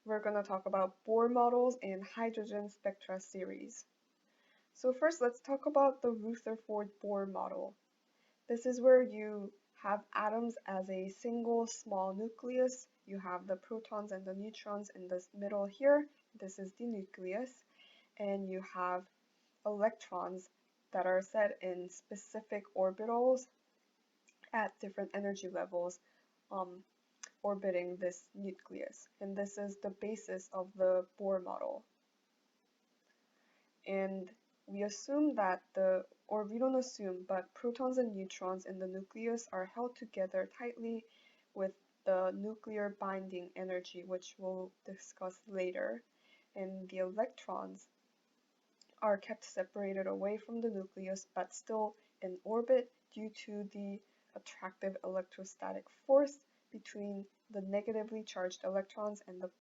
we're going to talk about Bohr models and hydrogen spectra series. So first, let's talk about the Rutherford-Bohr model. This is where you have atoms as a single small nucleus. You have the protons and the neutrons in the middle here. This is the nucleus. And you have electrons that are set in specific orbitals at different energy levels orbiting this nucleus. And this is the basis of the Bohr model. And we assume that or we don't assume, but protons and neutrons in the nucleus are held together tightly with the nuclear binding energy, which we'll discuss later. And the electrons are kept separated away from the nucleus, but still in orbit due to the attractive electrostatic force between the negatively charged electrons and the